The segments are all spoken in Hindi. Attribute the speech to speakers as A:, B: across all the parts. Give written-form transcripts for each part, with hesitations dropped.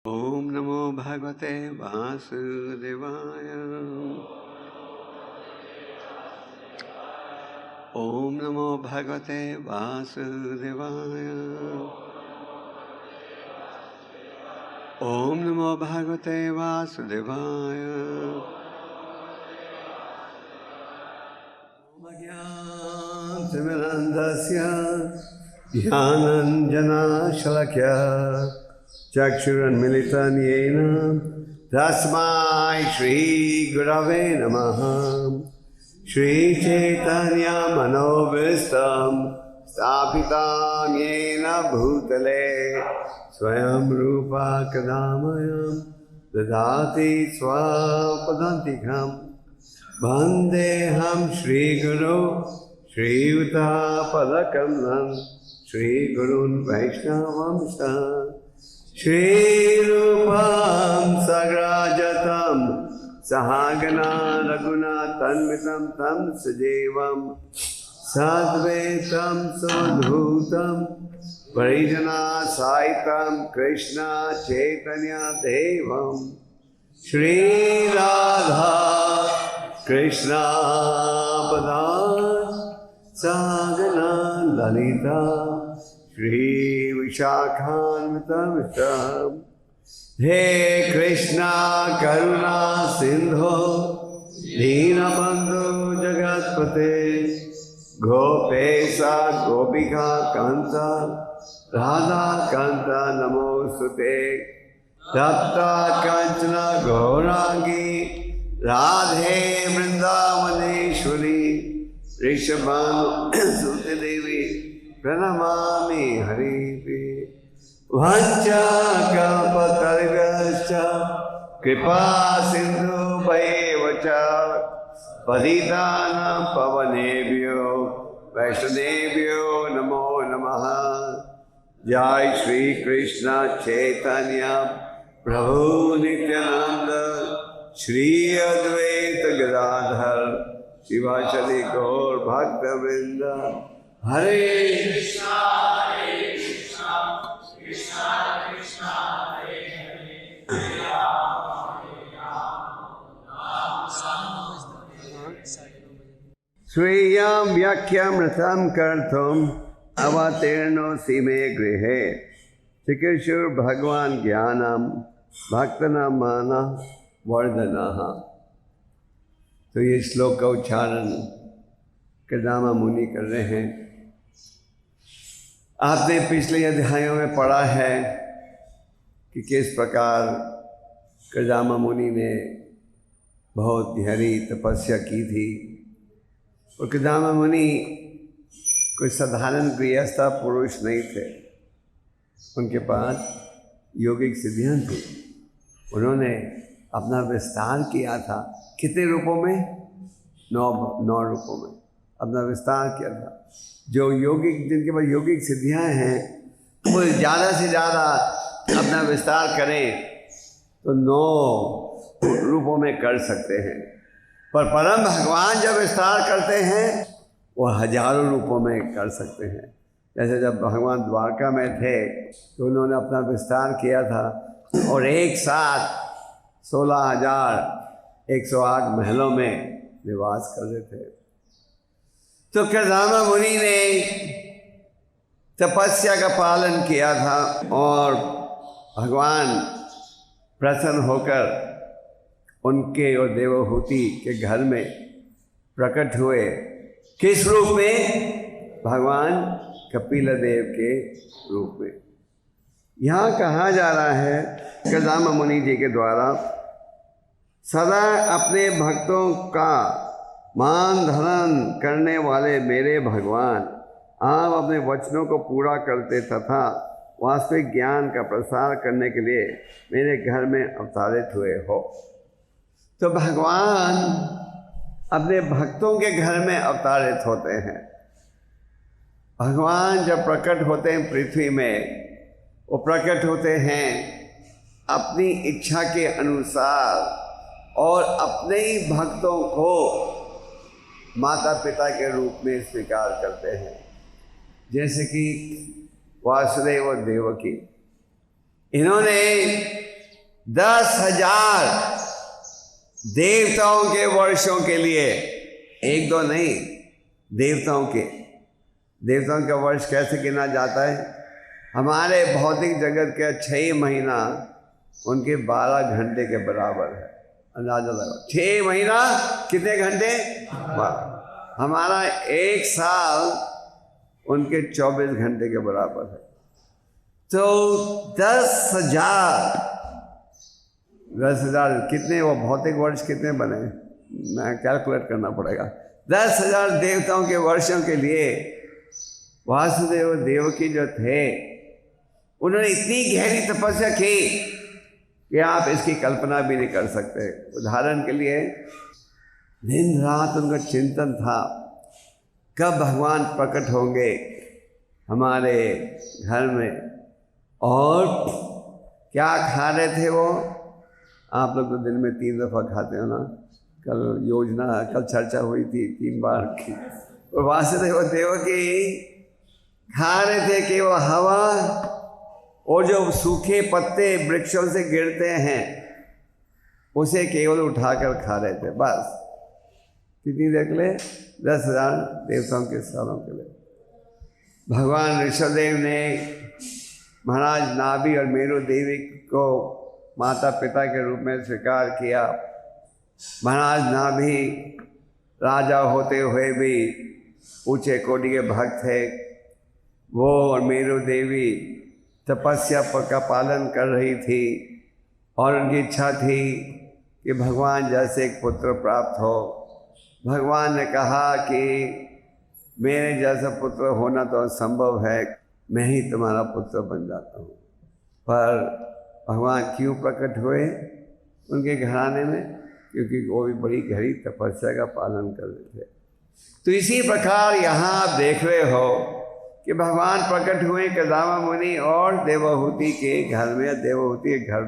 A: ओम नमो भगवते वासुदेवाय। ओम नमो भगवते वासुदेवाय। ओम नमो भगवते वासुदेवाय। ज्ञानतिमिरन्धस्य ज्ञानाञ्जनशलाकया चक्षुरुन्मिलितं येन तस्मै श्रीगुरवे नमः। श्रीचैतन्यमनोभीष्टं स्थापितं येन भूतले स्वयं रूपा कदा मह्यं ददाति स्वपदान्तिकम्। वन्देऽहं श्रीगुरो श्रीयुतापदकमलं श्रीगुरून् वैष्णवांश्च श्रीरूपं सग्राजतं सहगना रघुनाथान्वितं तं सजीवं साद्वैतं सवधूतं परिजनसहितं कृष्ण चैतन्य देवं श्रीराधा कृष्ण पदान् सहगना ललिता श्री विशाखान्वितं हे कृष्णा करुणा सिंधो दीनबंधु जगत्पते गोपेशा गोपिका कांत राधा कांत नमोस्तुते तप्त कंचन गौरांगी राधे वृंदावनेश्वरी ऋषभानुसुते देवी प्रणमामि हरिप्रिये। वंशकल्पतरुभ्यश्च कृपा सिन्धुभ्येव च पतितानां पावनेभ्यो वैष्णवेभ्यो नमो नमः। जय श्री कृष्ण चैतन्य प्रभु नित्यानंद श्री अद्वैत गदाधर शिवाचली गौर भक्तवृंद। हरे कृष्णा कृष्णा कृष्णा हरे हरे हरे राम स्वीयं व्याख्यामृतं कर्तुम् अवतीर्णोऽसि मे गृहे चिकीर्षुर् भगवान् ज्ञानं भक्तानां वर्धनः। तो ये श्लोक का उच्चारण कर्दमा मुनि कर रहे हैं। आपने पिछले अध्यायों में पढ़ा है कि किस प्रकार कर्दमा मुनि ने बहुत गहरी तपस्या की थी। और कर्दमा मुनि कोई साधारण गृहस्थ पुरुष नहीं थे, उनके पास योगिक सिद्धियाँ थी। उन्होंने अपना विस्तार किया था। कितने रूपों में? 9 रूपों में अपना विस्तार किया था। जो योगिक, जिनके पास योगिक सिद्धियाँ हैं, वो ज़्यादा से ज़्यादा अपना विस्तार करें तो 9 रूपों में कर सकते हैं। पर परम भगवान जब विस्तार करते हैं वो हजारों रूपों में कर सकते हैं। जैसे जब भगवान द्वारका में थे तो उन्होंने अपना विस्तार किया था और एक साथ 16,108 महलों में निवास कर रहे थे। तो कर्दमा मुनि ने तपस्या का पालन किया था और भगवान प्रसन्न होकर उनके और देवहूति के घर में प्रकट हुए। किस रूप में? भगवान कपिलदेव के रूप में। यहाँ कहा जा रहा है कर्दमा मुनि जी के द्वारा, सदा अपने भक्तों का मान धारण करने वाले मेरे भगवान, आप अपने वचनों को पूरा करते तथा वास्तविक ज्ञान का प्रसार करने के लिए मेरे घर में अवतरित हुए हो। तो भगवान अपने भक्तों के घर में अवतरित होते हैं। भगवान जब प्रकट होते हैं पृथ्वी में, वो प्रकट होते हैं अपनी इच्छा के अनुसार और अपने ही भक्तों को माता पिता के रूप में स्वीकार करते हैं। जैसे कि वासुदेव और देवकी, इन्होंने 10,000 देवताओं के वर्षों के लिए, एक दो नहीं, देवताओं का वर्ष कैसे गिना जाता है? हमारे भौतिक जगत के 6 महीना उनके 12 घंटे के बराबर है। अंदाजा लगाओ, 6 महीना कितने घंटे? 12। हमारा 1 साल उनके 24 घंटे के बराबर है। तो 10,000 कितने, वो भौतिक वर्ष कितने बने? मैं कैलकुलेट करना पड़ेगा। 10,000 देवताओं के वर्षों के लिए वासुदेव देवकी जो थे, उन्होंने इतनी गहरी तपस्या की कि आप इसकी कल्पना भी नहीं कर सकते। उदाहरण के लिए, दिन रात उनका चिंतन था कब भगवान प्रकट होंगे हमारे घर में। और क्या खा रहे थे वो? आप लोग तो दिन में 3 दफ़ा खाते हो ना। कल चर्चा हुई थी 3 बार की। और वासुदेव देवकी खा रहे थे कि वो हवा और जो सूखे पत्ते वृक्षों से गिरते हैं उसे केवल उठाकर खा रहे थे, बस। कितनी देर के लिए? 10,000 देवताओं के सालों के लिए। भगवान ऋषभदेव ने महाराज नाभि और मेरु देवी को माता पिता के रूप में स्वीकार किया। महाराज नाभि राजा होते हुए भी ऊंचे कोटि के भक्त थे। वो और मेरु देवी तपस्या का पालन कर रही थी और उनकी इच्छा थी कि भगवान जैसे एक पुत्र प्राप्त हो। भगवान ने कहा कि मेरे जैसा पुत्र होना तो असंभव है, मैं ही तुम्हारा पुत्र बन जाता हूँ। पर भगवान क्यों प्रकट हुए उनके घराने में? क्योंकि वो भी बड़ी गहरी तपस्या का पालन कर रहे थे। तो इसी प्रकार यहाँ आप देख रहे हो कि भगवान प्रकट हुए कदामा मुनि और देवहूति के घर में। देवहूति के घर,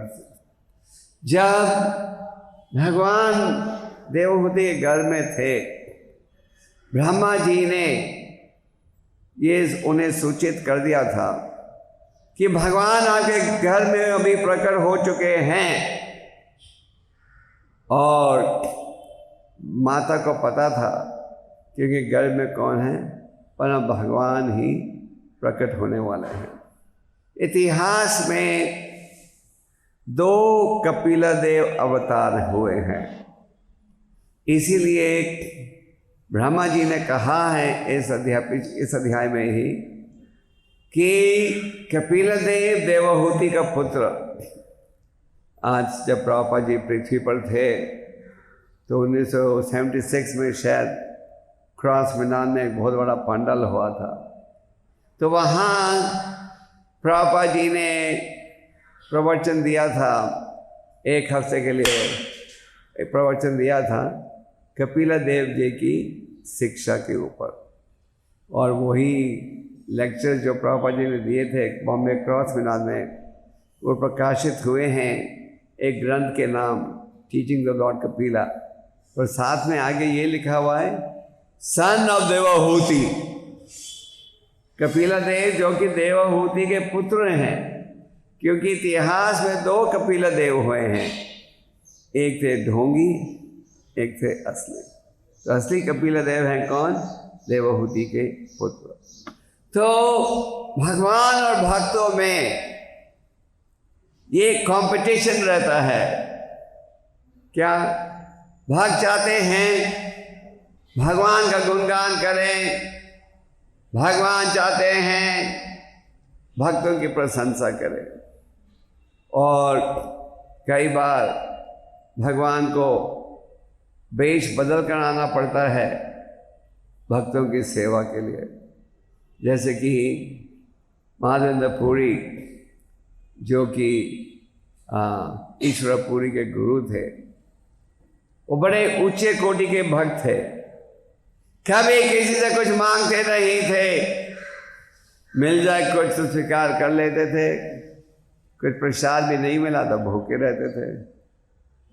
A: जब भगवान देवहूति के घर में थे, ब्रह्मा जी ने ये उन्हें सूचित कर दिया था कि भगवान आपके घर में अभी प्रकट हो चुके हैं। और माता को पता था क्योंकि घर में कौन है? पर भगवान ही प्रकट होने वाले हैं। इतिहास में 2 कपिलदेव अवतार हुए हैं। इसीलिए ब्रह्मा जी ने कहा है इस अध्याय में ही कि कपिलदेव देवहूति का पुत्र। आज जब प्रभुपाद जी पृथ्वी पर थे तो 1976 में शायद क्रॉस मैदान में एक बहुत बड़ा पंडाल हुआ था। तो वहाँ प्रभुपाद जी ने प्रवचन दिया था, 1 हफ्ते के लिए एक प्रवचन दिया था कपिलदेव जी की शिक्षा के ऊपर। और वही लेक्चर जो प्रभुपाद जी ने दिए थे बॉम्बे क्रॉस मैदान में, वो प्रकाशित हुए हैं एक ग्रंथ के नाम टीचिंग द लॉर्ड कपिला। और साथ में आगे ये लिखा हुआ है सन ऑफ देवहूति। कपिलदेव जो कि देवहूति के पुत्र हैं, क्योंकि इतिहास में 2 कपिलदेव हुए हैं, एक थे ढोंगी, एक थे असली। तो असली कपिलदेव हैं कौन? देवहूति के पुत्र। तो भगवान और भक्तों में ये कंपटीशन रहता है। क्या भक्त चाहते हैं भगवान का गुणगान करें, भगवान चाहते हैं भक्तों की प्रशंसा करें। और कई बार भगवान को वेश बदल कर आना पड़ता है भक्तों की सेवा के लिए। जैसे कि महादेवेंद्र पुरी जो कि ईश्वर पुरी के गुरु थे, वो बड़े ऊंचे कोटि के भक्त थे। कभी किसी से कुछ मांगते नहीं थे, मिल जाए कुछ तो स्वीकार कर लेते थे, कुछ प्रसाद भी नहीं मिला तो भूखे रहते थे।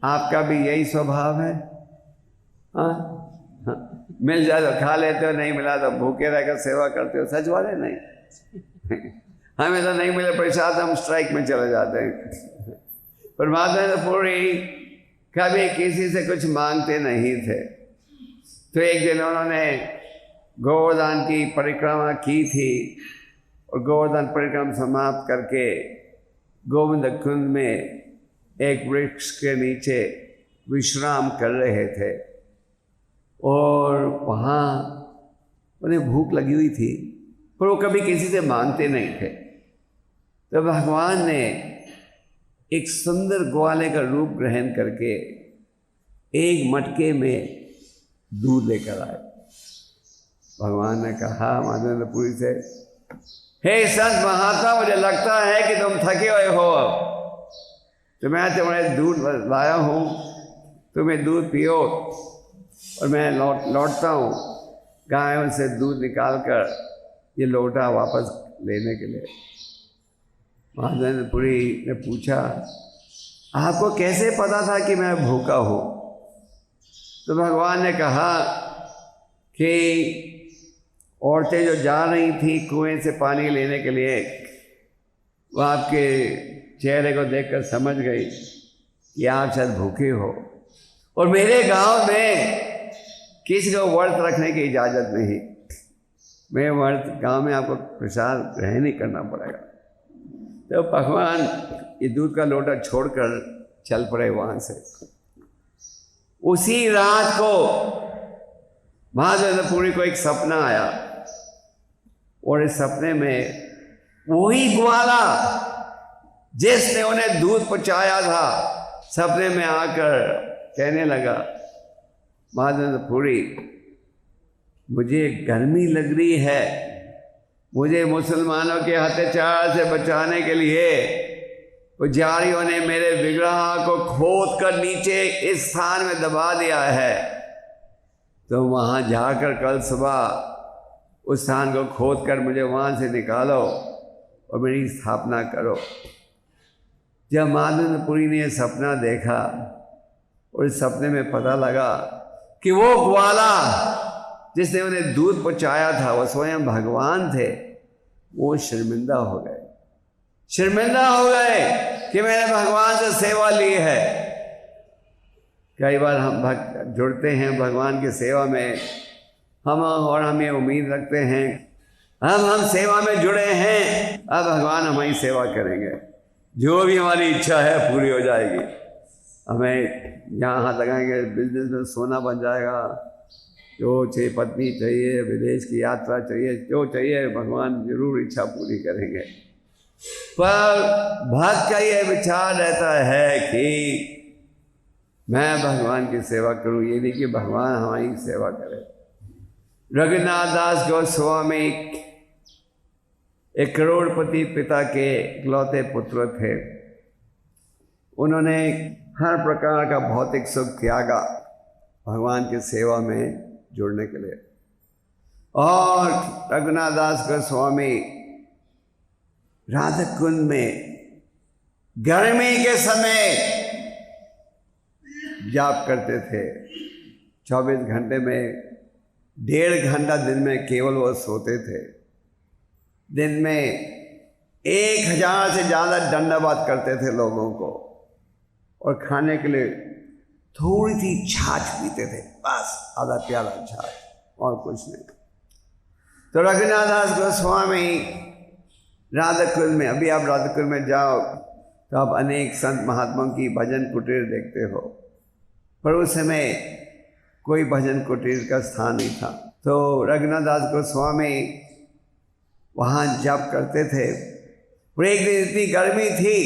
A: आपका भी यही स्वभाव है? हाँ, मिल जाए तो खा लेते हो, नहीं मिला तो भूखे रहकर सेवा करते हो। सच वाले नहीं हमें तो नहीं मिले प्रसाद हम स्ट्राइक में चले जाते हैं। परमात्मापुरी कभी किसी से कुछ मांगते नहीं थे। तो एक दिन उन्होंने गोवर्धन की परिक्रमा की थी और गोवर्धन परिक्रमा समाप्त करके गोविंद कुंड में एक वृक्ष के नीचे विश्राम कर रहे थे और वहाँ उन्हें भूख लगी हुई थी, पर वो कभी किसी से मांगते नहीं थे। तो भगवान ने एक सुंदर ग्वाले का रूप ग्रहण करके एक मटके में दूध लेकर आए। भगवान ने कहा माधवेंद्रपुरी से, हे संत महात्मा, मुझे लगता है कि तुम थके हुए हो, तो मैं तुम्हारे दूध लाया हूँ, तुम्हें दूध पियो। और मैं लौटता हूँ गायों से दूध निकाल कर ये लोटा वापस लेने के लिए। माधवेंद्रपुरी ने पूछा, आपको कैसे पता था कि मैं भूखा हूँ? तो भगवान ने कहा कि औरतें जो जा रही थी कुएं से पानी लेने के लिए, वो आपके चेहरे को देखकर समझ गई कि आप शायद भूखे हो, और मेरे गांव में किसी को व्रत रखने की इजाज़त नहीं। मैं व्रत गांव में आपको प्रसाद ग्रहण नहीं करना पड़ेगा। तो भगवान ये दूध का लोटा छोड़कर चल पड़े वहाँ से। उसी रात को माधवेंद्रपुरी को एक सपना आया और इस सपने में वही ग्वाला जिसने उन्हें दूध पहुँचाया था, सपने में आकर कहने लगा, माधवेंद्रपुरी, मुझे गर्मी लग रही है, मुझे मुसलमानों के अत्याचार से बचाने के लिए पुजारियों ने मेरे विग्रह को खोद कर नीचे इस स्थान में दबा दिया है, तो वहाँ जाकर कल सुबह उस स्थान को खोद कर मुझे वहाँ से निकालो और मेरी स्थापना करो। जब माधवेंद्रपुरी ने यह सपना देखा और इस सपने में पता लगा कि वो ग्वाला जिसने उन्हें दूध पहुँचाया था वो स्वयं भगवान थे, वो शर्मिंदा हो गए। शर्मिंदा हो गए कि मैंने भगवान से सेवा ली है। कई बार हम भक्त जुड़ते हैं भगवान की सेवा में, हम ये उम्मीद रखते हैं हम सेवा में जुड़े हैं, अब भगवान हमारी सेवा करेंगे, जो भी हमारी इच्छा है पूरी हो जाएगी। हमें यहाँ हाथ लगाएंगे, बिजनेस में सोना बन जाएगा, जो चाहिए, पत्नी चाहिए, विदेश की यात्रा चाहिए, जो चाहिए भगवान जरूर इच्छा पूरी करेंगे। पर भक्त का ये विचार रहता है कि मैं भगवान की सेवा करूं, ये नहीं कि भगवान हमारी सेवा करे। रघुनाथ दास गोस्वामी एक करोड़पति पिता के इकलौते पुत्र थे। उन्होंने हर प्रकार का भौतिक सुख त्यागा भगवान की सेवा में जुड़ने के लिए। और रघुनाथ दास गोस्वामी राधा कुंड में गर्मी के समय जाप करते थे। 24 घंटे में 1.5 घंटा दिन में केवल वो सोते थे। दिन में 1000 से ज़्यादा दंडवत करते थे लोगों को, और खाने के लिए थोड़ी सी छाछ पीते थे, बस आधा प्याला छाछ, और कुछ नहीं। तो रघुनाथ दास गोस्वामी राधाकुंड में, अभी आप राधाकुंड में जाओ तो आप अनेक संत महात्माओं की भजन कुटीर देखते हो, पर उस समय कोई भजन कुटीर का स्थान नहीं था। तो रघुनाथ दास गोस्वामी वहाँ जप करते थे। और एक दिन इतनी गर्मी थी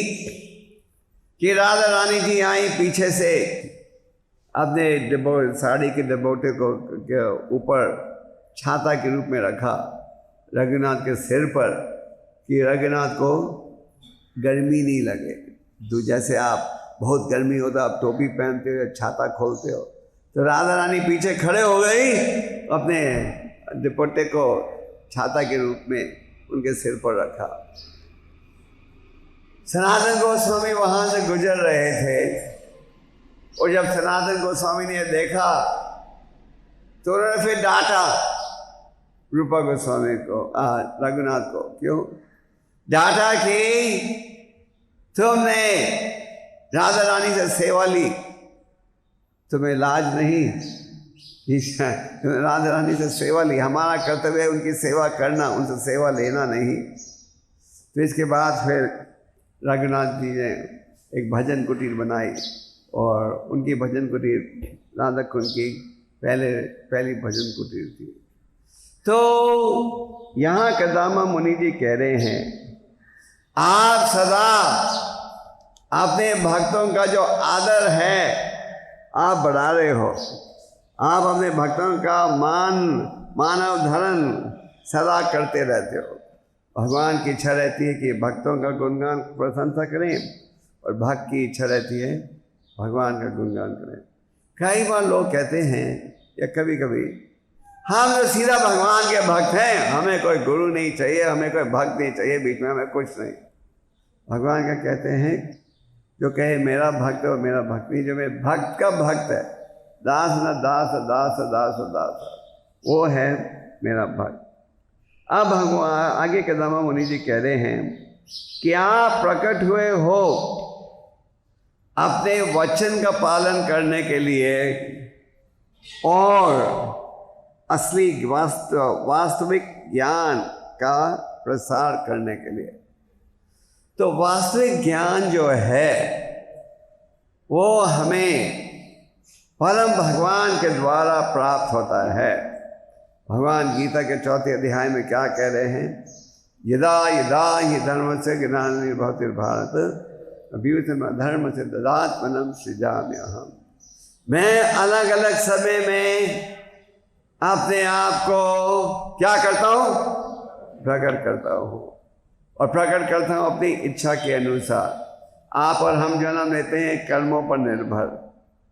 A: कि राधा रानी जी आई पीछे से, अपने साड़ी के डबोटे को के ऊपर छाता के रूप में रखा रघुनाथ के सिर पर, कि रघुनाथ को गर्मी नहीं लगे। तो जैसे आप बहुत गर्मी होता आप टोपी पहनते हो, छाता खोलते हो, तो राधा रानी पीछे खड़े हो गई, अपने दुपट्टे को छाता के रूप में उनके सिर पर रखा। सनातन गोस्वामी वहाँ से गुजर रहे थे, और जब सनातन गोस्वामी ने देखा तो उन्होंने फिर डांटा रूपा गोस्वामी को, रघुनाथ को। क्यों डांटा? कि तुमने राधा रानी से सेवा ली, तुम्हें लाज नहीं? राधा रानी से सेवा ली, हमारा कर्तव्य है उनकी सेवा करना, उनसे सेवा लेना नहीं। तो इसके बाद फिर रघुनाथ जी ने एक भजन कुटीर बनाई और उनकी भजन कुटीर राधा कुंड की पहली भजन कुटीर थी। तो यहाँ कदामा मुनि जी कह रहे हैं, आप सदा अपने भक्तों का जो आदर है आप बढ़ा रहे हो, आप अपने भक्तों का मानव धर्म सदा करते रहते हो। भगवान की इच्छा रहती है कि भक्तों का गुणगान प्रशंसा करें और भक्त की इच्छा रहती है भगवान का गुणगान करें। कई बार लोग कहते हैं या कभी कभी, हम तो सीधा भगवान के भक्त हैं, हमें कोई गुरु नहीं चाहिए, हमें कोई भक्त नहीं चाहिए, बीच में हमें कुछ नहीं। भगवान क्या कहते हैं, जो कहे मेरा भक्त और मेरा भक्त नहीं, जो मेरे भक्त का भक्त है, दास न दास दास दास दास, वो है मेरा भक्त। अब भगवान आगे कदामा मुनि जी कह रहे हैं कि आप प्रकट हुए हो अपने वचन का पालन करने के लिए और असली वास्तविक ज्ञान का प्रसार करने के लिए। तो वास्तविक ज्ञान जो है वो हमें परम भगवान के द्वारा प्राप्त होता है। भगवान गीता के 4 अध्याय में क्या कह रहे हैं, यदा यदा हि धर्म से ज्ञानिर्भवति भारत अभ्युत्थम धर्म से ददात्मनम सृजाम्यहम्। मैं अलग अलग समय में अपने आप को क्या करता हूँ, प्रकट करता हूँ, और प्रकट करता हूँ अपनी इच्छा के अनुसार। आप और हम जन्म लेते हैं कर्मों पर निर्भर,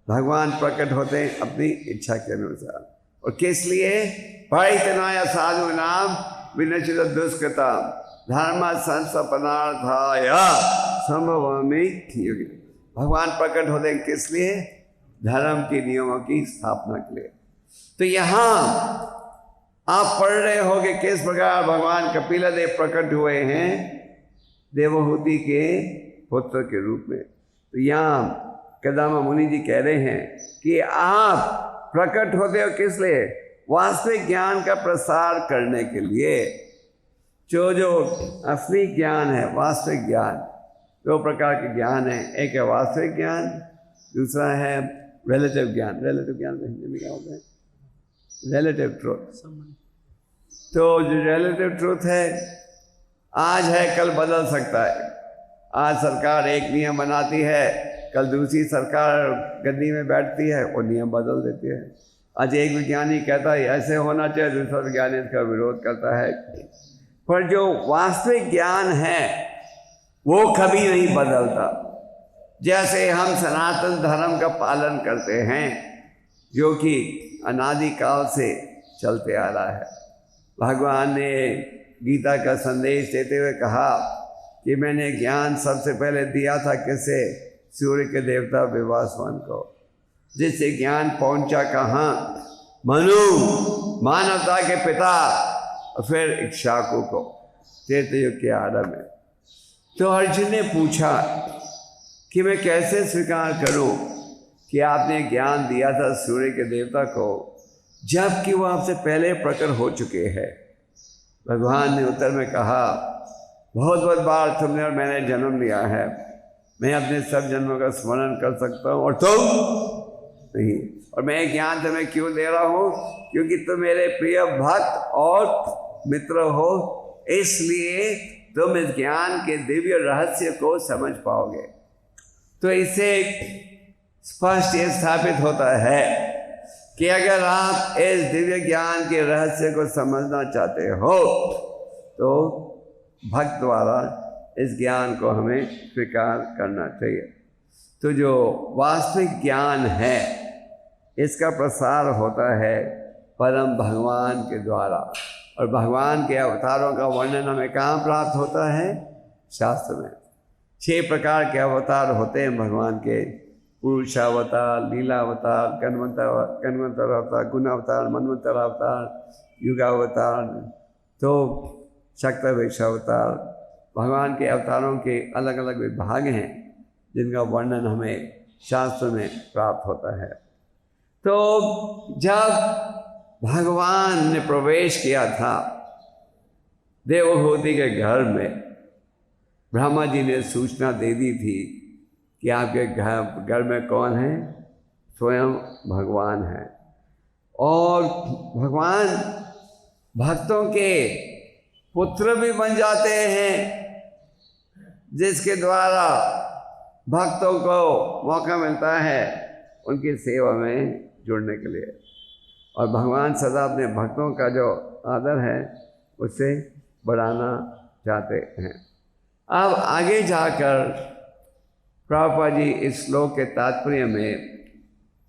A: भगवान प्रकट होते हैं अपनी इच्छा के अनुसार। और किस लिए, परितनाय साधु नाम विनश्यत दुष्कृता धर्म संस्थापनार्थाय संभवामि युगे। भगवान प्रकट होते हैं किस लिए, धर्म के नियमों की स्थापना के लिए। तो यहाँ आप पढ़ रहे हो कि किस प्रकार भगवान कपिलदेव प्रकट हुए हैं देवहूति के पुत्र के रूप में। तो यहाँ कदामा मुनि जी कह रहे हैं कि आप प्रकट होते हो किस लिए, वास्तविक ज्ञान का प्रसार करने के लिए। जो असली ज्ञान है, वास्तविक ज्ञान, 2 प्रकार के ज्ञान है, एक है वास्तविक ज्ञान, दूसरा है रिलेटिव ज्ञान। रिलेटिव ज्ञान में हिंदी में क्या होता है, रिलेटिव ट्रूथ। तो जो रिलेटिव ट्रूथ है, आज है कल बदल सकता है। आज सरकार एक नियम बनाती है, कल दूसरी सरकार गद्दी में बैठती है, वो नियम बदल देती है। आज एक विज्ञानी कहता है ऐसे होना चाहिए, दूसरा विज्ञानी इसका विरोध करता है। पर जो वास्तविक ज्ञान है वो कभी नहीं बदलता। जैसे हम सनातन धर्म का पालन करते हैं जो कि अनादिकाल से चलते आ रहा है। भगवान ने गीता का संदेश देते हुए कहा कि मैंने ज्ञान सबसे पहले दिया था किसे, सूर्य के देवता विवासवान को, जिससे ज्ञान पहुंचा कहाँ, मनु मानवता के पिता, और फिर इक्ष्वाकु को त्रेतयुग के आरंभ में। तो अर्जुन ने पूछा कि मैं कैसे स्वीकार करूं कि आपने ज्ञान दिया था सूर्य के देवता को जबकि वो आपसे पहले प्रकट हो चुके हैं। भगवान ने उत्तर में कहा, बहुत बहुत बार तुमने और मैंने जन्म लिया है, मैं अपने सब जन्मों का स्मरण कर सकता हूँ और तुम नहीं। और मैं ज्ञान तुम्हें क्यों दे रहा हूँ, क्योंकि तुम मेरे प्रिय भक्त और मित्र हो, इसलिए तुम इस ज्ञान के दिव्य रहस्य को समझ पाओगे। तो इससे स्पष्ट ये स्थापित होता है कि अगर आप इस दिव्य ज्ञान के रहस्य को समझना चाहते हो तो भक्त द्वारा इस ज्ञान को हमें स्वीकार करना चाहिए। तो जो वास्तविक ज्ञान है इसका प्रसार होता है परम भगवान के द्वारा, और भगवान के अवतारों का वर्णन हमें कहाँ प्राप्त होता है, शास्त्र में। 6 प्रकार के अवतार होते हैं भगवान के, पुरुषावतार, लीलावतार, कन्वंतर अवतार, गुणावतार, मनवंतर अवतार, युगावतार, तो शक्तवेश अवतार। भगवान के अवतारों के अलग अलग विभाग हैं। जिनका वर्णन हमें शास्त्र में प्राप्त होता है। तो जब भगवान ने प्रवेश किया था देवहूति के घर में, ब्रह्मा जी ने सूचना दे दी थी कि आपके घर में कौन है? स्वयं भगवान है। और भगवान भक्तों के पुत्र भी बन जाते हैं, जिसके द्वारा भक्तों को मौका मिलता है उनकी सेवा में जुड़ने के लिए। और भगवान सदा अपने भक्तों का जो आदर है उसे बढ़ाना चाहते हैं। अब आगे जाकर प्रभुपाद जी इस श्लोक के तात्पर्य में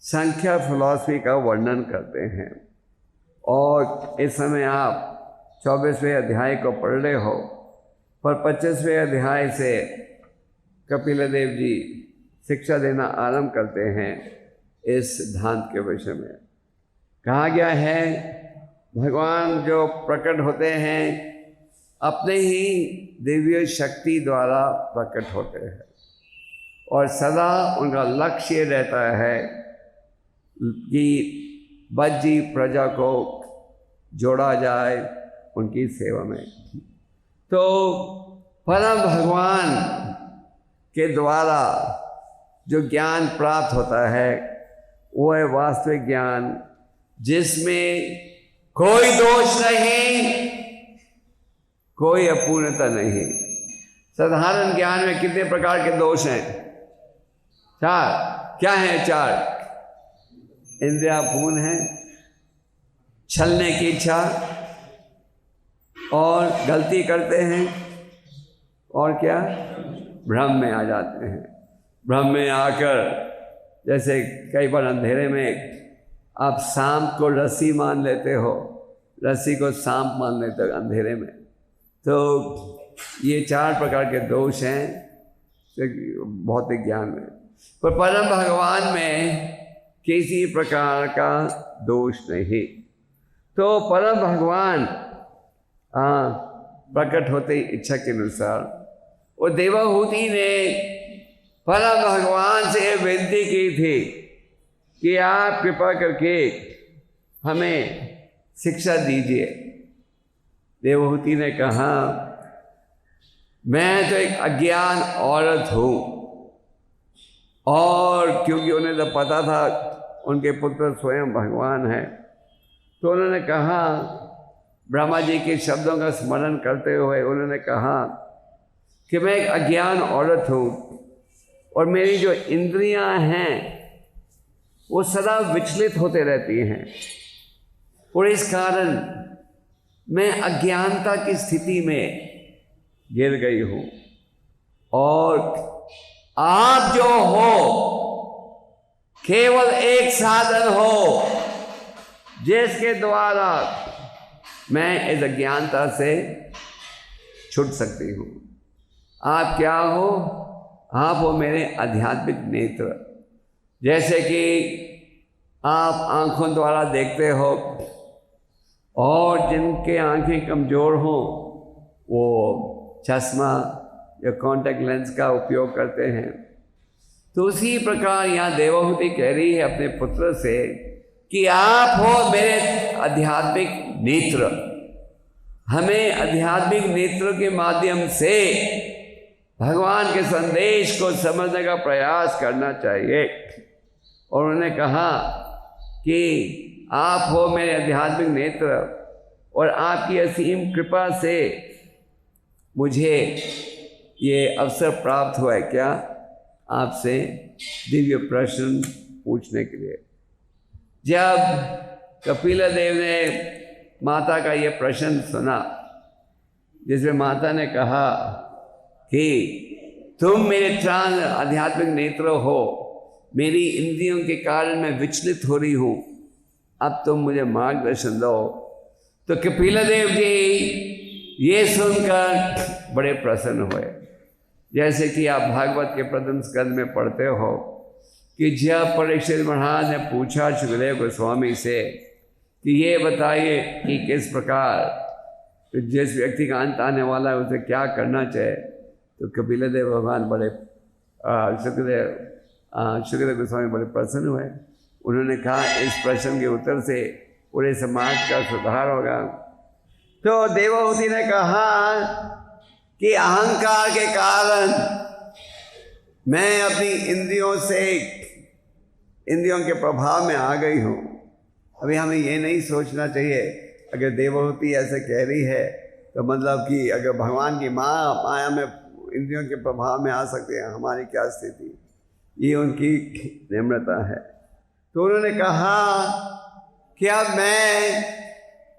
A: संख्या फिलॉसफी का वर्णन करते हैं। और इस समय आप 24वें अध्याय को पढ़ रहे हो, पर 25वें अध्याय से कपिल देव जी शिक्षा देना आरंभ करते हैं इस सिद्धांत के विषय में। कहा गया है भगवान जो प्रकट होते हैं अपने ही दिव्य शक्ति द्वारा प्रकट होते हैं, और सदा उनका लक्ष्य रहता है कि बज्जी प्रजा को जोड़ा जाए उनकी सेवा में। तो परम भगवान के द्वारा जो ज्ञान प्राप्त होता है वो है वास्तविक ज्ञान, जिसमें कोई दोष नहीं, कोई अपूर्णता नहीं। साधारण ज्ञान में कितने प्रकार के दोष हैं? 4। क्या है 4? इंद्रिया पूर्ण है, छलने की इच्छा, और गलती करते हैं, और क्या? भ्रम में आ जाते हैं। भ्रम में आकर जैसे कई बार अंधेरे में आप सांप को रस्सी मान लेते हो, रस्सी को सांप मान लेते हो अंधेरे में। तो ये 4 प्रकार के दोष हैं भौतिक ज्ञान में। पर परम भगवान में किसी प्रकार का दोष नहीं। तो परम भगवान प्रकट होते ही इच्छा के अनुसार, और देवहूति ने परम भगवान से विनती की थी कि आप कृपा करके हमें शिक्षा दीजिए। देवहूति ने कहा मैं तो एक अज्ञान औरत हूँ, और क्योंकि उन्हें तो पता था उनके पुत्र स्वयं भगवान है, तो उन्होंने कहा, ब्रह्मा जी के शब्दों का स्मरण करते हुए उन्होंने कहा कि मैं एक अज्ञान औरत हूँ और मेरी जो इंद्रियां हैं वो सदा विचलित होते रहती हैं, और इस कारण मैं अज्ञानता की स्थिति में गिर गई हूँ। और आप जो हो केवल एक साधन हो जिसके द्वारा मैं इस अज्ञानता से छूट सकती हूँ। आप क्या हो? आप हो मेरे आध्यात्मिक नेत्र। जैसे कि आप आँखों द्वारा देखते हो, और जिनके आँखें कमज़ोर हों वो चश्मा या कॉन्टैक्ट लेंस का उपयोग करते हैं। तो उसी प्रकार यहाँ देवहूति कह रही है अपने पुत्र से कि आप हो मेरे आध्यात्मिक नेत्र। हमें आध्यात्मिक नेत्र के माध्यम से भगवान के संदेश को समझने का प्रयास करना चाहिए। और उन्होंने कहा कि आप हो मेरे आध्यात्मिक नेत्र, और आपकी असीम कृपा से मुझे ये अवसर प्राप्त हुआ है क्या आपसे दिव्य प्रश्न पूछने के लिए। जब कपिल देव ने माता का ये प्रश्न सुना, जिसमें माता ने कहा कि तुम मेरे आध्यात्मिक नेत्र हो, मेरी इंद्रियों के कारण मैं विचलित हो रही हूँ, अब तुम मुझे मार्गदर्शन दो। तो कपिल देव जी ये सुनकर बड़े प्रसन्न हुए। जैसे कि आप भागवत के प्रथम स्कंद में पढ़ते हो कि जब परीक्षित महाराज ने पूछा सुखदेव गोस्वामी से कि ये बताइए कि किस प्रकार जिस व्यक्ति का अंत आने वाला है उसे क्या करना चाहिए, तो कपिल देव भगवान बड़े शुक्रदेव गोस्वामी बड़े प्रसन्न हुए। उन्होंने कहा इस प्रश्न के उत्तर से पूरे समाज का सुधार होगा। तो देवहूति ने कहा कि अहंकार के कारण मैं अपनी इंद्रियों के प्रभाव में आ गई हूँ। अभी हमें ये नहीं सोचना चाहिए, अगर देवहूति ऐसे कह रही है तो मतलब कि अगर भगवान की माया में इंद्रियों के प्रभाव में आ सकते हैं, हमारी क्या स्थिति। ये उनकी निम्रता है। तो उन्होंने कहा कि अब मैं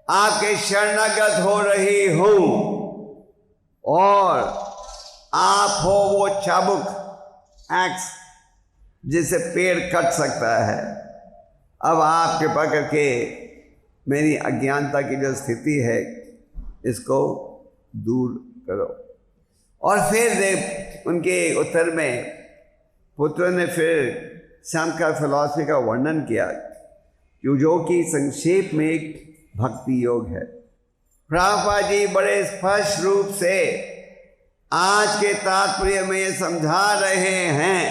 A: आपके शरणागत हो रही हूँ और आप हो वो चाबुक एक्स जिससे पेड़ कट सकता है। अब आप कृपा करके मेरी अज्ञानता की जो स्थिति है इसको दूर करो। और फिर उनके उत्तर में पुत्र ने फिर सांख्य फिलॉसफी का वर्णन किया, जो कि संक्षेप में एक भक्ति योग है। प्रभुपाद जी बड़े स्पष्ट रूप से आज के तात्पर्य में ये समझा रहे हैं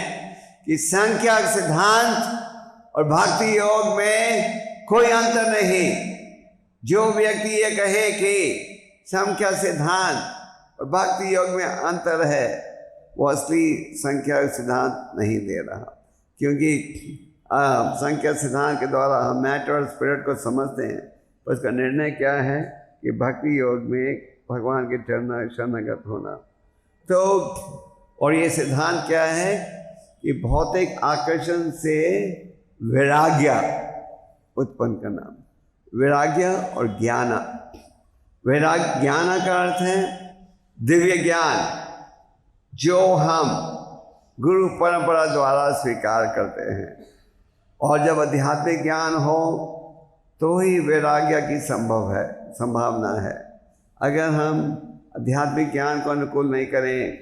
A: कि सांख्य सिद्धांत और भक्ति योग में कोई अंतर नहीं। जो व्यक्ति ये कहे कि सांख्य सिद्धांत और भक्ति योग में अंतर है, वो असली सांख्य सिद्धांत नहीं दे रहा। क्योंकि सांख्य सिद्धांत के द्वारा हम मैटर और स्पिरिट को समझते हैं, पर उसका निर्णय क्या है कि भक्ति योग में भगवान के शरणागत होना। तो और ये सिद्धांत क्या है कि भौतिक आकर्षण से वैराग्य उत्पन्न करना। वैराग्य और ज्ञान। ज्ञान का अर्थ है दिव्य ज्ञान, जो हम गुरु परंपरा द्वारा स्वीकार करते हैं। और जब आध्यात्मिक ज्ञान हो तो ही वैराग्य की संभावना है। अगर हम आध्यात्मिक ज्ञान को अनुकूल नहीं करें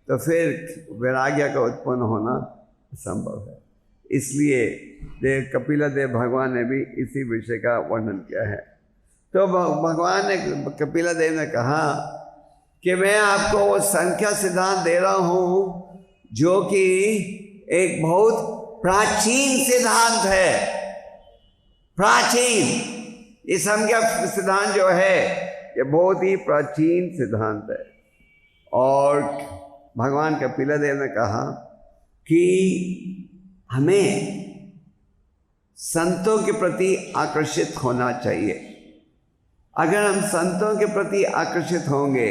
A: तो फिर वैराग्य का उत्पन्न होना संभव है। इसलिए कपिलदेव भगवान ने भी इसी विषय का वर्णन किया है। तो भगवान ने कपिलदेव ने कहा कि मैं आपको वो सांख्य सिद्धांत दे रहा हूँ जो कि एक बहुत प्राचीन सिद्धांत है। प्राचीन, ये सांख्य सिद्धांत जो है ये बहुत ही प्राचीन सिद्धांत है। और भगवान कपिलदेव ने कहा कि हमें संतों के प्रति आकर्षित होना चाहिए। अगर हम संतों के प्रति आकर्षित होंगे,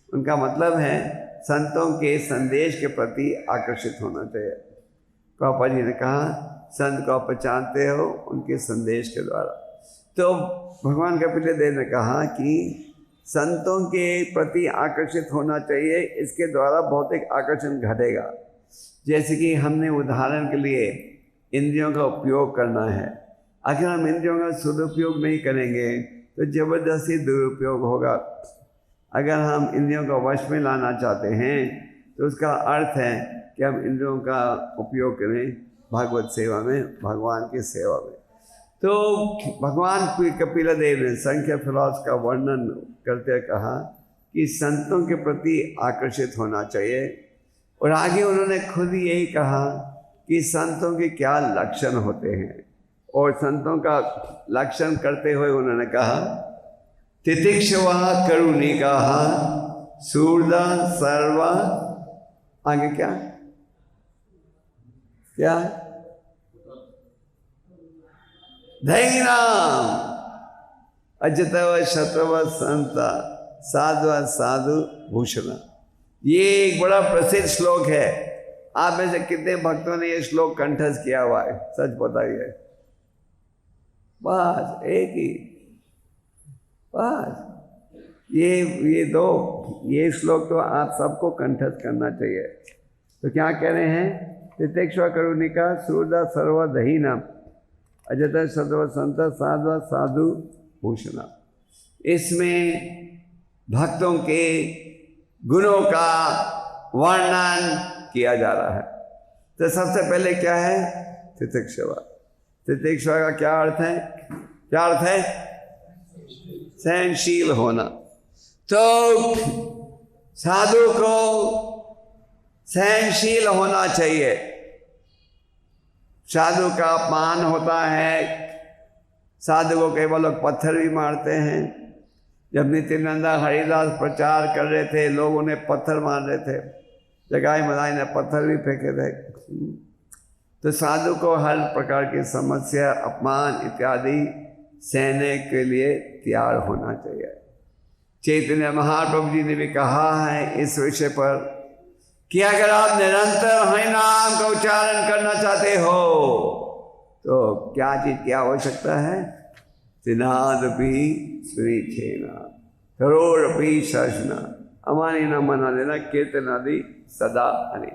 A: उनका मतलब है संतों के संदेश के प्रति आकर्षित होना चाहिए। प्रभुपाद जी ने कहा संत को पहचानते हो उनके संदेश के द्वारा। तो भगवान कपिलदेव ने कहा कि संतों के प्रति आकर्षित होना चाहिए, इसके द्वारा भौतिक आकर्षण घटेगा। जैसे कि हमने उदाहरण के लिए इंद्रियों का उपयोग करना है। अगर हम इंद्रियों का सदुपयोग नहीं करेंगे तो ज़बरदस्ती दुरुपयोग होगा। अगर हम इंद्रियों का वश में लाना चाहते हैं तो उसका अर्थ है कि हम इंद्रियों का उपयोग करें भागवत सेवा में, भगवान की सेवा में। तो भगवान कपिलदेव ने सांख्य फिलॉसफी का वर्णन करते कहा कि संतों के प्रति आकर्षित होना चाहिए। और आगे उन्होंने खुद यही कहा कि संतों के क्या लक्षण होते हैं। और संतों का लक्षण करते हुए उन्होंने कहा तितिक्षवा करुणिका सूर्दा सर्वा, आगे क्या क्या धैर्यम अजतव शतव संता साधु साधु भूषण। ये एक बड़ा प्रसिद्ध श्लोक है। आप में से कितने भक्तों ने ये श्लोक कंठस्थ किया हुआ है? सच बताइए। बस एक ही, बस ये श्लोक तो आप सबको कंठस्थ करना चाहिए। तो क्या कह रहे हैं? तितिक्षवा करुणिका सूर्दा सर्वदहीनम अजत सदव संत साधु साधु भूषण। इसमें भक्तों के गुणों का वर्णन किया जा रहा है। तो सबसे पहले क्या है? तितिक्षवा। तितिक्षवा का क्या अर्थ है? क्या अर्थ है? सहनशील होना। तो साधु को सहनशील होना चाहिए। साधु का अपमान होता है, साधु को कई बार लोग पत्थर भी मारते हैं। जब नित्यानंदा हरिदास प्रचार कर रहे थे, लोग उन्हें पत्थर मार रहे थे, जगाई मदाई ने पत्थर भी फेंके थे। तो साधु को हर प्रकार की समस्या, अपमान इत्यादि सहने के लिए तैयार होना चाहिए। चैतन्य महाप्रभु जी ने भी कहा है इस विषय पर कि अगर आप निरंतर हरि नाम का उच्चारण करना चाहते हो तो क्या चीज क्या हो सकता है? तिनादपि सुरीखेना करोड़पि शशना अमानी न मना लेना कीर्तन आदि सदा हरि।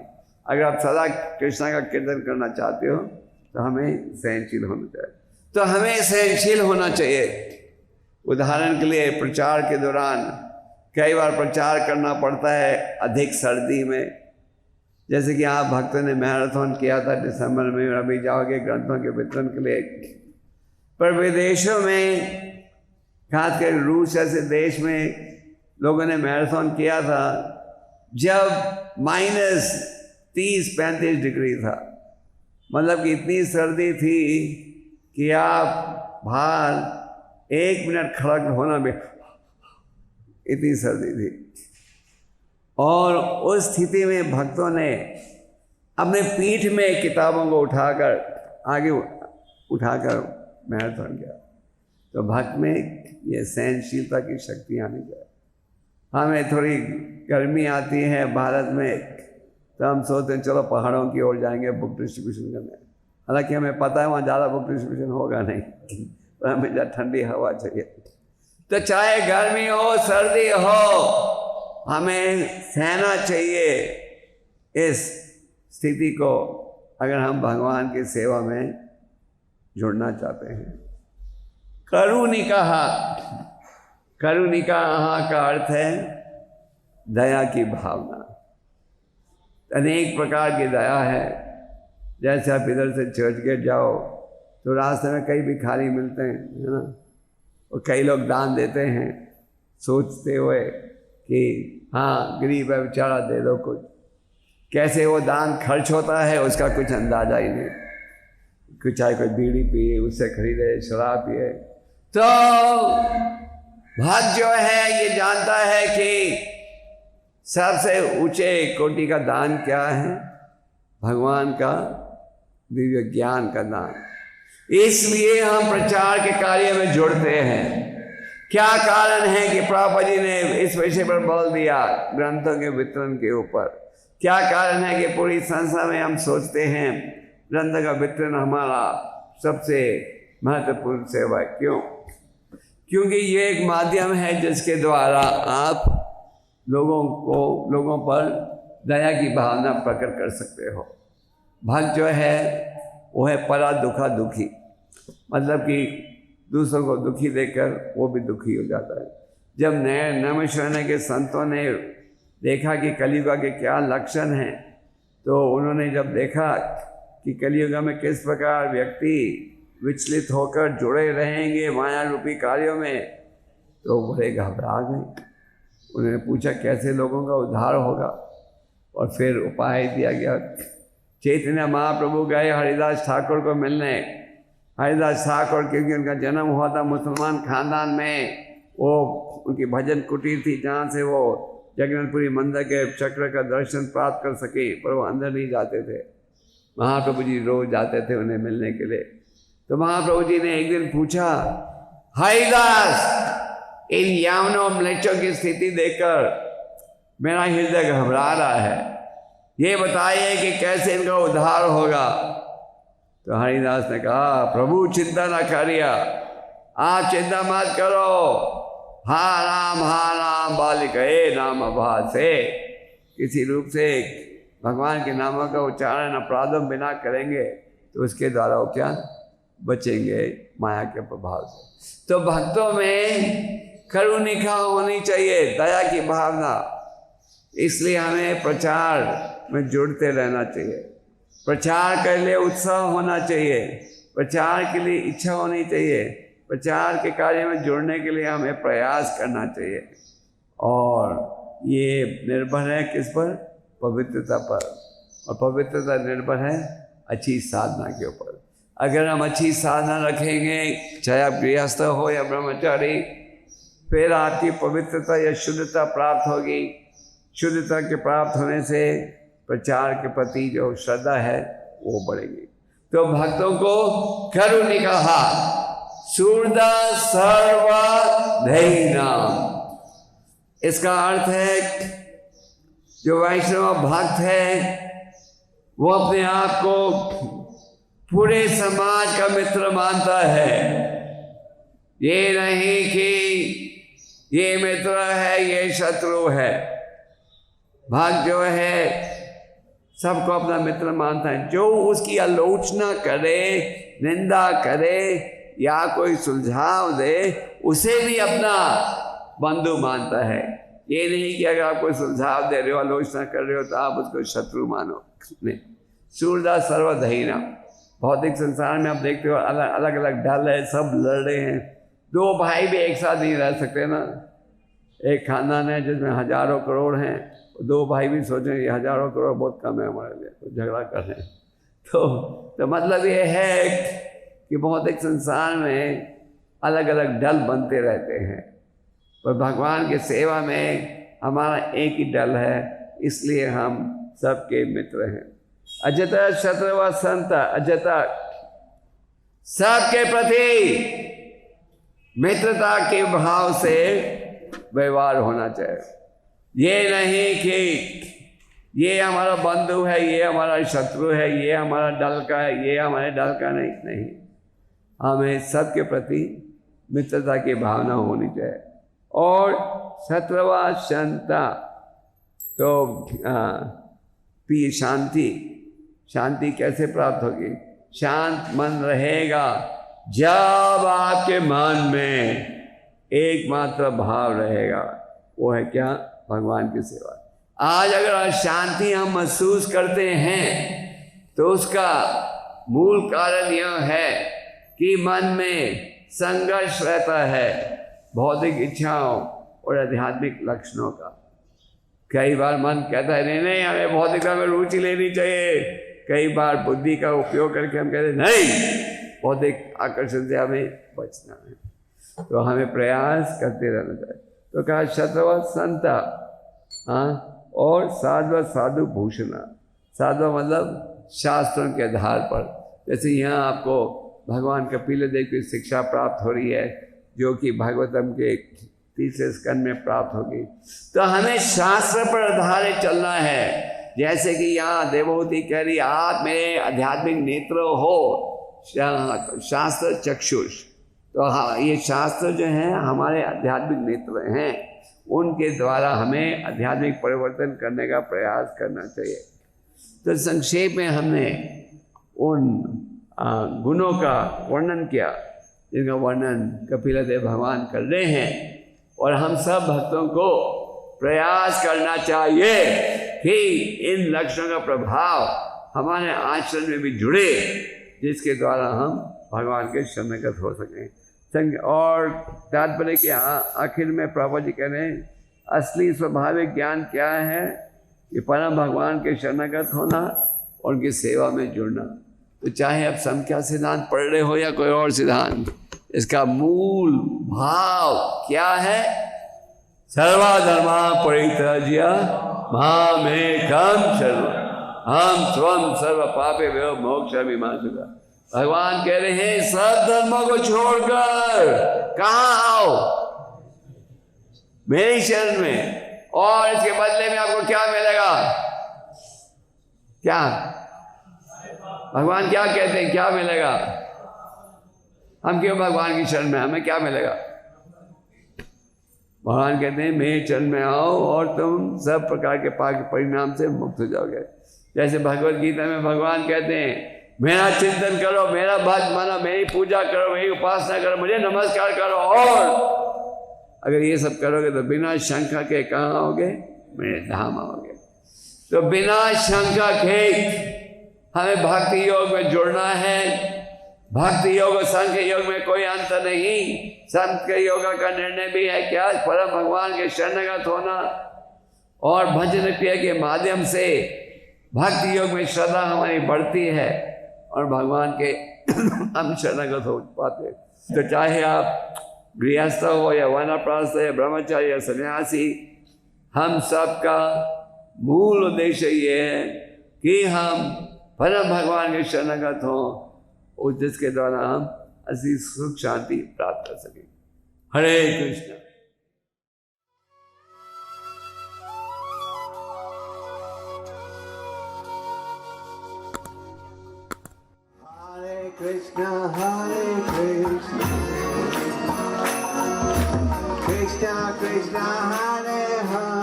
A: अगर आप सदा कृष्णा का कीर्तन करना चाहते हो तो हमें सहनशील होना चाहिए। तो हमें सहनशील होना चाहिए। उदाहरण के लिए प्रचार के दौरान कई बार प्रचार करना पड़ता है अधिक सर्दी में। जैसे कि आप भक्तों ने मैराथन किया था दिसंबर में, अभी जाओगे ग्रंथों के वितरण के लिए। पर विदेशों में, खासकर रूस जैसे देश में, लोगों ने मैराथन किया था जब -30-35 डिग्री था। मतलब कि इतनी सर्दी थी कि आप बाहर 1 मिनट खड़ा होना भी, इतनी सर्दी थी। और उस स्थिति में भक्तों ने अपने पीठ में किताबों को उठाकर आगे उठाकर मैराथन किया। तो भक्त में ये सहनशीलता की शक्ति आनी चाहिए। हमें थोड़ी गर्मी आती है भारत में तो हम सोचते हैं चलो पहाड़ों की ओर जाएंगे बुक डिस्ट्रीब्यूशन करने। हालांकि हमें पता है वहाँ ज़्यादा बुक डिस्ट्रीब्यूशन होगा नहीं, पर हमें ज़्यादा ठंडी हवा चाहिए। तो चाहे गर्मी हो सर्दी हो, हमें सहना चाहिए इस स्थिति को, अगर हम भगवान की सेवा में जुड़ना चाहते हैं। करुणिका, करुणिका का अर्थ है दया की भावना। अनेक प्रकार की दया है। जैसे आप इधर से चर्च गेट जाओ तो रास्ते में कई भिखारी मिलते हैं, है ना, और कई लोग दान देते हैं सोचते हुए कि हाँ गरीब है बेचारा दे दो कुछ। कैसे वो दान खर्च होता है उसका कुछ अंदाजा ही नहीं। कुछ चाहे कोई बीड़ी पिए, उससे खरीदे, शराब पिए। तो भक्त जो है ये जानता है कि सबसे ऊंचे कोटि का दान क्या है? भगवान का दिव्य ज्ञान का दान। इसलिए हम प्रचार के कार्य में जुड़ते हैं। क्या कारण है कि प्रभुपाद जी ने इस विषय पर बल दिया ग्रंथों के वितरण के ऊपर? क्या कारण है कि पूरी संस्था में हम सोचते हैं ग्रंथ का वितरण हमारा सबसे महत्वपूर्ण सेवा है? क्यों? क्योंकि ये एक माध्यम है जिसके द्वारा आप लोगों पर दया की भावना प्रकट कर सकते हो। भक्त जो है वो है परा दुखा दुखी, मतलब कि दूसरों को दुखी देखकर वो भी दुखी हो जाता है। जब नए नमस्वर्ण के संतों ने देखा कि कलियुग के क्या लक्षण हैं, तो उन्होंने जब देखा कि कलियुग में किस प्रकार व्यक्ति विचलित होकर जुड़े रहेंगे माया रूपी कार्यों में, तो बड़े घबरा गए। उन्होंने पूछा कैसे लोगों का उद्धार होगा, और फिर उपाय दिया गया। चैतन्य महाप्रभु गए हरिदास ठाकुर को मिलने। हरिदास ठाकुर क्योंकि उनका जन्म हुआ था मुसलमान खानदान में, वो उनकी भजन कुटीर थी जहाँ से वो जगन्नाथपुरी मंदिर के चक्र का दर्शन प्राप्त कर सके, पर वो अंदर नहीं जाते थे। महाप्रभु जी रोज जाते थे उन्हें मिलने के लिए। तो महाप्रभु जी ने एक दिन पूछा, हरिदास इन यावनों म्लेच्छों की स्थिति देखकर मेरा हृदय घबरा रहा है, ये बताइए कि कैसे इनका उद्धार होगा। तो हरिदास ने कहा, प्रभु चिंता न करिए, आप चिंता मत करो। हा राम बालिक हे नाम अभासे। किसी रूप से भगवान के नामों का उच्चारण अपराधों बिना करेंगे तो उसके द्वारा वो क्या बचेंगे माया के प्रभाव से। तो भक्तों में करुणिका होनी चाहिए, दया की भावना। इसलिए हमें प्रचार में जुड़ते रहना चाहिए। प्रचार के लिए उत्साह होना चाहिए, प्रचार के लिए इच्छा होनी चाहिए, प्रचार के कार्य में जुड़ने के लिए हमें प्रयास करना चाहिए। और ये निर्भर है किस पर? पवित्रता पर, और पवित्रता निर्भर है अच्छी साधना के ऊपर। अगर हम अच्छी साधना रखेंगे, चाहे आप गृहस्थ हो या ब्रह्मचारी, फिर आपकी पवित्रता या शुद्धता प्राप्त होगी। शुद्धता के प्राप्त होने से प्रचार के प्रति जो श्रद्धा है वो बढ़ेगी। तो भक्तों को खरु ने कहा सूर्दा सर्वधैर्य। इसका अर्थ है जो वैष्णव भक्त है वो अपने आप को पूरे समाज का मित्र मानता है। ये नहीं कि ये मित्र है ये शत्रु है। भक्त जो है सबको अपना मित्र मानता है। जो उसकी आलोचना करे, निंदा करे या कोई सुझाव दे, उसे भी अपना बंधु मानता है। ये नहीं कि अगर आप कोई सुझाव दे रहे हो, आलोचना कर रहे हो तो आप उसको शत्रु मानो। नहीं, सूर्दा सर्वधैर्य। भौतिक संसार में आप देखते हो अलग अलग दल है, सब लड़ रहे हैं। दो भाई भी एक साथ नहीं रह सकते ना। एक खानदान है जिसमें हजारों करोड़ हैं, दो भाई भी सोचें ये हजारों करोड़ बहुत कम है हमारे लिए, तो झगड़ा कर रहे हैं। तो मतलब ये है कि भौतिक संसार में अलग अलग दल बनते रहते हैं, पर भगवान की सेवा में हमारा एक ही दल है, इसलिए हम सबके मित्र हैं। अजता शत्रु संत अजता, सबके प्रति मित्रता के भाव से व्यवहार होना चाहिए। ये नहीं कि ये हमारा बंधु है, ये हमारा शत्रु है, ये हमारा दल का है, ये हमारे दल का नहीं। हमें सबके प्रति मित्रता की भावना होनी चाहिए। और शत्रुवा शांता, तो शांति कैसे प्राप्त होगी? शांत मन रहेगा जब आपके मन में एकमात्र भाव रहेगा, वो है क्या? भगवान की सेवा। आज अगर शांति हम महसूस करते हैं तो उसका मूल कारण यह है कि मन में संघर्ष रहता है भौतिक इच्छाओं और आध्यात्मिक लक्षणों का। कई बार मन कहता है नहीं हमें भौतिकता में रुचि लेनी चाहिए। कई बार बुद्धि का उपयोग करके हम कहते हैं नहीं, भौतिक आकर्षण से हमें बचना है। तो हमें प्रयास करते रहना चाहिए। तो कहा शत्रव संता, और साधव साधु भूषणा। साधव मतलब शास्त्रों के आधार पर। जैसे यहाँ आपको भगवान कपिल देव की शिक्षा प्राप्त हो रही है, जो कि भागवतम के 3 स्कंद में प्राप्त होगी। तो हमें शास्त्र पर आधारित चलना है। जैसे कि यहाँ देवहूति कह रही आप मेरे आध्यात्मिक नेत्र हो, शास्त्र चक्षुष। तो हाँ, ये शास्त्र जो हैं हमारे आध्यात्मिक नेत्र हैं, उनके द्वारा हमें आध्यात्मिक परिवर्तन करने का प्रयास करना चाहिए। तो संक्षेप में हमने उन गुणों का वर्णन किया जिनका वर्णन कपिलदेव भगवान कर रहे हैं, और हम सब भक्तों को प्रयास करना चाहिए कि इन लक्षणों का प्रभाव हमारे आचरण में भी जुड़े, जिसके द्वारा हम भगवान के शरणगत हो सकें। और तात्पर्य के आखिर में प्रभु जी कह रहे हैं असली स्वाभाविक ज्ञान क्या है? कि परम भगवान के शरणगत होना और उनकी सेवा में जुड़ना। तो चाहे आप संख्या सिद्धांत पढ़ रहे हो या कोई और सिद्धांत, इसका मूल भाव क्या है? सर्वधर्मा परित्यज्य मामेकं शरणं अहं त्वं सर्व पापेभ्यो मोक्षयिष्यामि। भगवान कह रहे हैं सब धर्मों को छोड़कर कहाँ आओ? मेरी शरण में। और इसके बदले में आपको क्या मिलेगा? क्या भगवान क्या कहते हैं? क्या मिलेगा? हम क्यों भगवान की शरण में? हमें क्या मिलेगा? भगवान कहते हैं मेरे चरण में आओ और तुम सब प्रकार के पाप के परिणाम से मुक्त हो जाओगे। जैसे भगवत गीता में भगवान कहते हैं मेरा चिंतन करो, मेरा भक्त मानो, मेरी पूजा करो, मेरी उपासना करो, मुझे नमस्कार करो, और अगर ये सब करोगे तो बिना शंका के कहाँ आओगे? मेरे धाम आओगे। तो बिना शंका के हमें भक्ति योग में जुड़ना है। भक्ति योग और सांख्य योग में कोई अंतर नहीं। संत के योगा का निर्णय भी है क्या? परम भगवान के शरणगत होना। और भजन क्रिया के माध्यम से भक्ति योग में श्रद्धा हमारी बढ़ती है और भगवान के हम शरणागत हो पाते। तो चाहे आप गृहस्थ हो या वानप्रस्थ या ब्रह्मचारी या सन्यासी, हम सबका मूल उद्देश्य ये है कि हम परम भगवान के शरणागत हों और जिसके द्वारा हम ऐसी सुख शांति प्राप्त कर सकें। हरे Krishna.
B: Krishna, Hare Krishna, Krishna Krishna, Hare Hare.